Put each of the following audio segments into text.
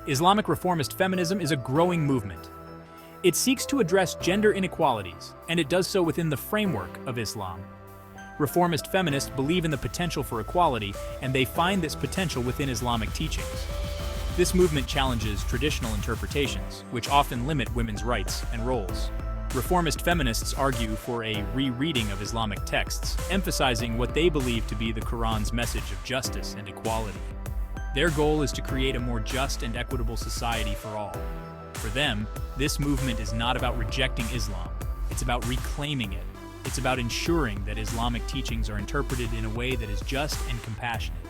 Islamic Reformist Feminism is a growing movement. It seeks to address gender inequalities, and it does so within the framework of Islam. Reformist feminists believe in the potential for equality, and they find this potential within Islamic teachings. This movement challenges traditional interpretations, which often limit women's rights and roles. Reformist feminists argue for a rereading of Islamic texts, emphasizing what they believe to be the Quran's message of justice and equality. Their goal is to create a more just and equitable society for all. For them, this movement is not about rejecting Islam, it's about reclaiming it. It's about ensuring that Islamic teachings are interpreted in a way that is just and compassionate.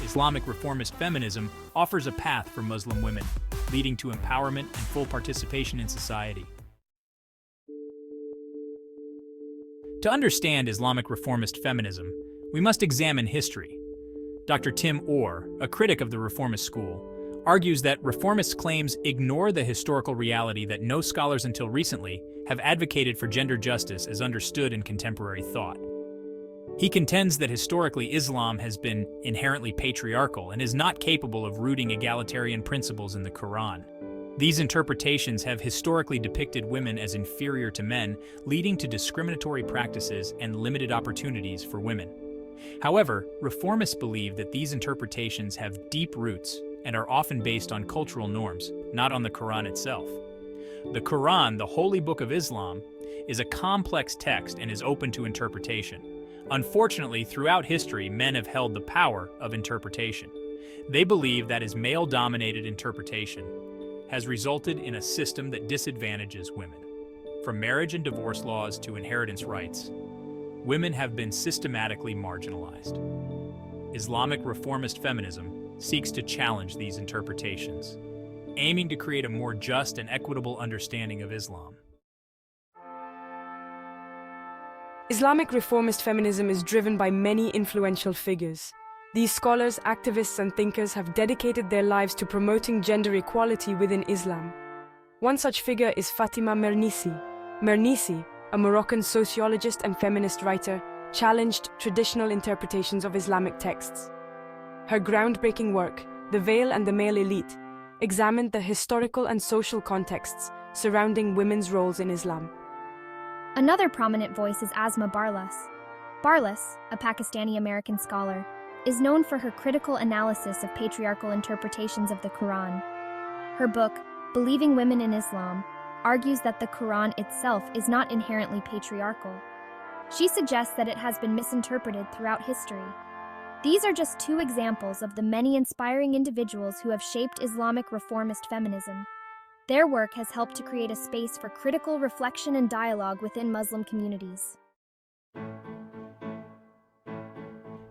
Islamic Reformist Feminism offers a path for Muslim women, leading to empowerment and full participation in society. To understand Islamic Reformist Feminism, we must examine history. Dr. Tim Orr, a critic of the reformist school, argues that reformist claims ignore the historical reality that no scholars until recently have advocated for gender justice as understood in contemporary thought. He contends that historically Islam has been inherently patriarchal and is not capable of rooting egalitarian principles in the Quran. These interpretations have historically depicted women as inferior to men, leading to discriminatory practices and limited opportunities for women. However, reformists believe that these interpretations have deep roots and are often based on cultural norms, not on the Quran itself. The Quran, the holy book of Islam, is a complex text and is open to interpretation. Unfortunately, throughout history, men have held the power of interpretation. They believe that as male-dominated interpretation has resulted in a system that disadvantages women. From marriage and divorce laws to inheritance rights, women have been systematically marginalized. Islamic Reformist Feminism seeks to challenge these interpretations, aiming to create a more just and equitable understanding of Islam. Islamic Reformist Feminism is driven by many influential figures. These scholars, activists, and thinkers have dedicated their lives to promoting gender equality within Islam. One such figure is Fatima Mernissi. Mernissi, a Moroccan sociologist and feminist writer, challenged traditional interpretations of Islamic texts. Her groundbreaking work, The Veil and the Male Elite, examined the historical and social contexts surrounding women's roles in Islam. Another prominent voice is Asma Barlas. Barlas, a Pakistani-American scholar, is known for her critical analysis of patriarchal interpretations of the Quran. Her book, Believing Women in Islam, argues that the Quran itself is not inherently patriarchal. She suggests that it has been misinterpreted throughout history. These are just two examples of the many inspiring individuals who have shaped Islamic reformist feminism. Their work has helped to create a space for critical reflection and dialogue within Muslim communities.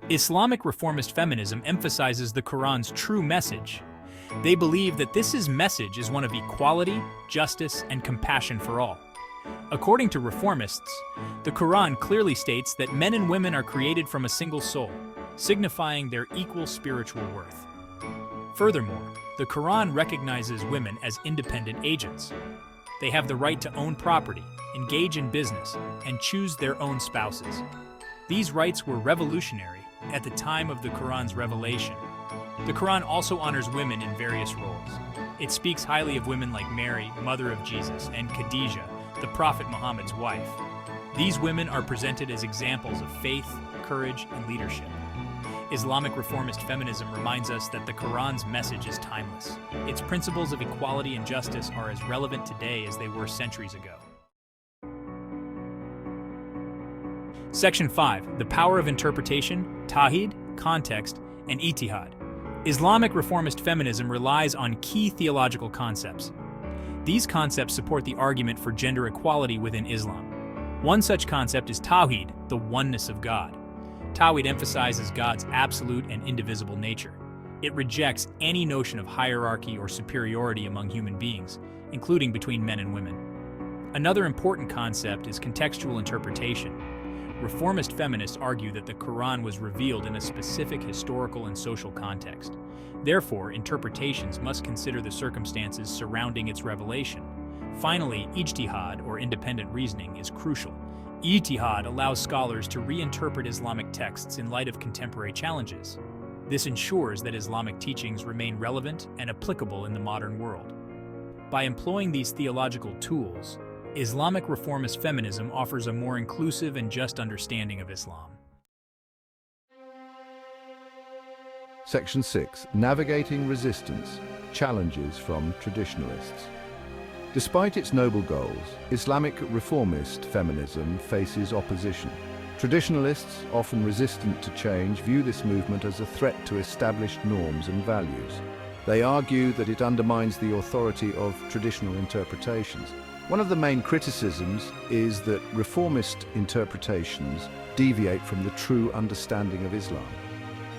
Islamic Reformist Feminism emphasizes the Quran's true message. They believe that this message is one of equality, justice, and compassion for all. According to reformists, the Quran clearly states that men and women are created from a single soul, signifying their equal spiritual worth. Furthermore, the Quran recognizes women as independent agents. They have the right to own property, engage in business, and choose their own spouses. These rights were revolutionary at the time of the Quran's revelation. The Quran also honors women in various roles. It speaks highly of women like Mary, mother of Jesus, and Khadijah, the Prophet Muhammad's wife. These women are presented as examples of faith, courage, and leadership. Islamic Reformist Feminism reminds us that the Quran's message is timeless. Its principles of equality and justice are as relevant today as they were centuries ago. Section 5. The Power of Interpretation, Tawhid, Context, and Ijtihad. Islamic Reformist Feminism relies on key theological concepts. These concepts support the argument for gender equality within Islam. One such concept is Tawhid, the oneness of God. Tawhid emphasizes God's absolute and indivisible nature. It rejects any notion of hierarchy or superiority among human beings, including between men and women. Another important concept is contextual interpretation. Reformist feminists argue that the Quran was revealed in a specific historical and social context. Therefore, interpretations must consider the circumstances surrounding its revelation. Finally, Ijtihad, or independent reasoning, is crucial. Ijtihad allows scholars to reinterpret Islamic texts in light of contemporary challenges. This ensures that Islamic teachings remain relevant and applicable in the modern world. By employing these theological tools, Islamic reformist feminism offers a more inclusive and just understanding of Islam. Section 6. Navigating resistance, challenges from traditionalists. Despite its noble goals, Islamic reformist feminism faces opposition. Traditionalists, often resistant to change, view this movement as a threat to established norms and values. They argue that it undermines the authority of traditional interpretations. One of the main criticisms is that reformist interpretations deviate from the true understanding of Islam.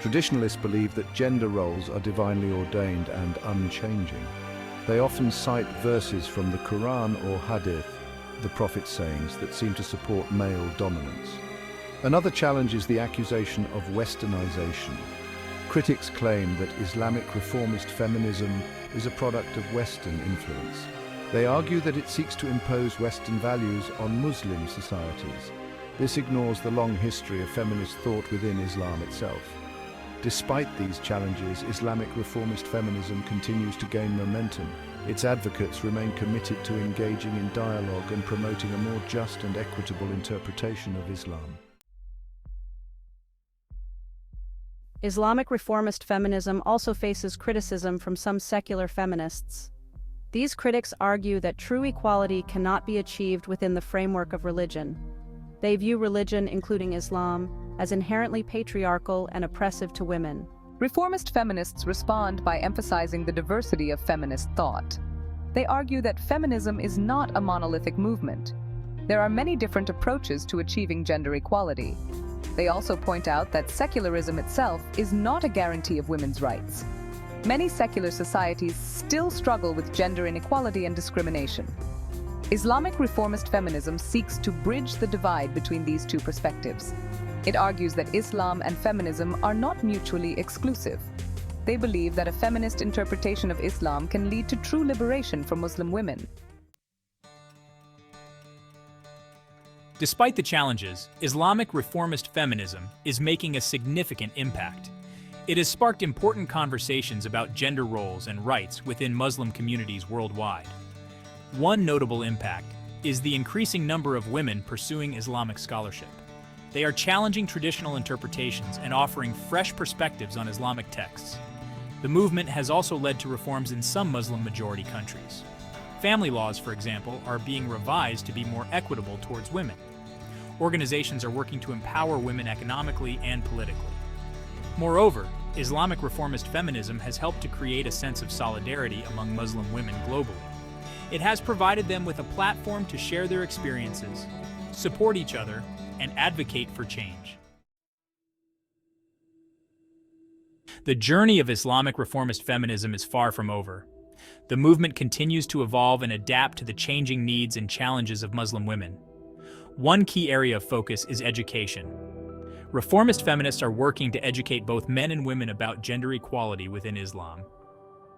Traditionalists believe that gender roles are divinely ordained and unchanging. They often cite verses from the Quran or Hadith, the Prophet's sayings, that seem to support male dominance. Another challenge is the accusation of westernization. Critics claim that Islamic reformist feminism is a product of Western influence. They argue that it seeks to impose Western values on Muslim societies. This ignores the long history of feminist thought within Islam itself. Despite these challenges, Islamic reformist feminism continues to gain momentum. Its advocates remain committed to engaging in dialogue and promoting a more just and equitable interpretation of Islam. Islamic reformist feminism also faces criticism from some secular feminists. These critics argue that true equality cannot be achieved within the framework of religion. They view religion, including Islam, as inherently patriarchal and oppressive to women. Reformist feminists respond by emphasizing the diversity of feminist thought. They argue that feminism is not a monolithic movement. There are many different approaches to achieving gender equality. They also point out that secularism itself is not a guarantee of women's rights. Many secular societies still struggle with gender inequality and discrimination. Islamic reformist feminism seeks to bridge the divide between these two perspectives. It argues that Islam and feminism are not mutually exclusive. They believe that a feminist interpretation of Islam can lead to true liberation for Muslim women. Despite the challenges, Islamic reformist feminism is making a significant impact. It has sparked important conversations about gender roles and rights within Muslim communities worldwide. One notable impact is the increasing number of women pursuing Islamic scholarship. They are challenging traditional interpretations and offering fresh perspectives on Islamic texts. The movement has also led to reforms in some Muslim-majority countries. Family laws, for example, are being revised to be more equitable towards women. Organizations are working to empower women economically and politically. Moreover, Islamic reformist feminism has helped to create a sense of solidarity among Muslim women globally. It has provided them with a platform to share their experiences, support each other, and advocate for change. The journey of Islamic reformist feminism is far from over. The movement continues to evolve and adapt to the changing needs and challenges of Muslim women. One key area of focus is education. Reformist feminists are working to educate both men and women about gender equality within Islam.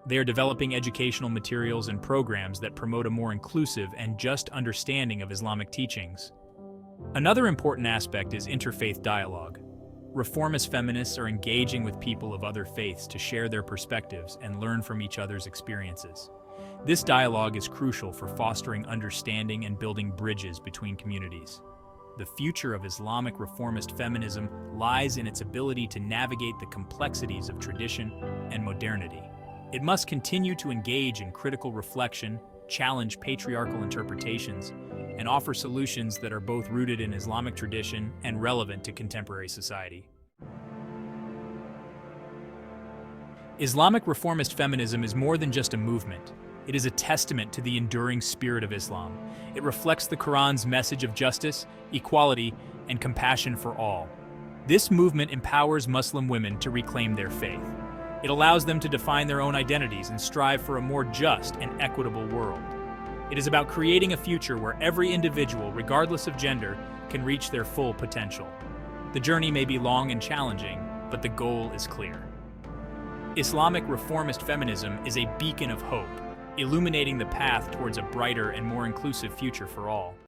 They are developing educational materials and programs that promote a more inclusive and just understanding of Islamic teachings. Another important aspect is interfaith dialogue. Reformist feminists are engaging with people of other faiths to share their perspectives and learn from each other's experiences. This dialogue is crucial for fostering understanding and building bridges between communities. The future of Islamic reformist feminism lies in its ability to navigate the complexities of tradition and modernity. It must continue to engage in critical reflection, challenge patriarchal interpretations, and offer solutions that are both rooted in Islamic tradition and relevant to contemporary society. Islamic reformist feminism is more than just a movement. It is a testament to the enduring spirit of Islam. It reflects the Quran's message of justice, equality, and compassion for all. This movement empowers Muslim women to reclaim their faith. It allows them to define their own identities and strive for a more just and equitable world. It is about creating a future where every individual, regardless of gender, can reach their full potential. The journey may be long and challenging, but the goal is clear. Islamic reformist feminism is a beacon of hope, illuminating the path towards a brighter and more inclusive future for all.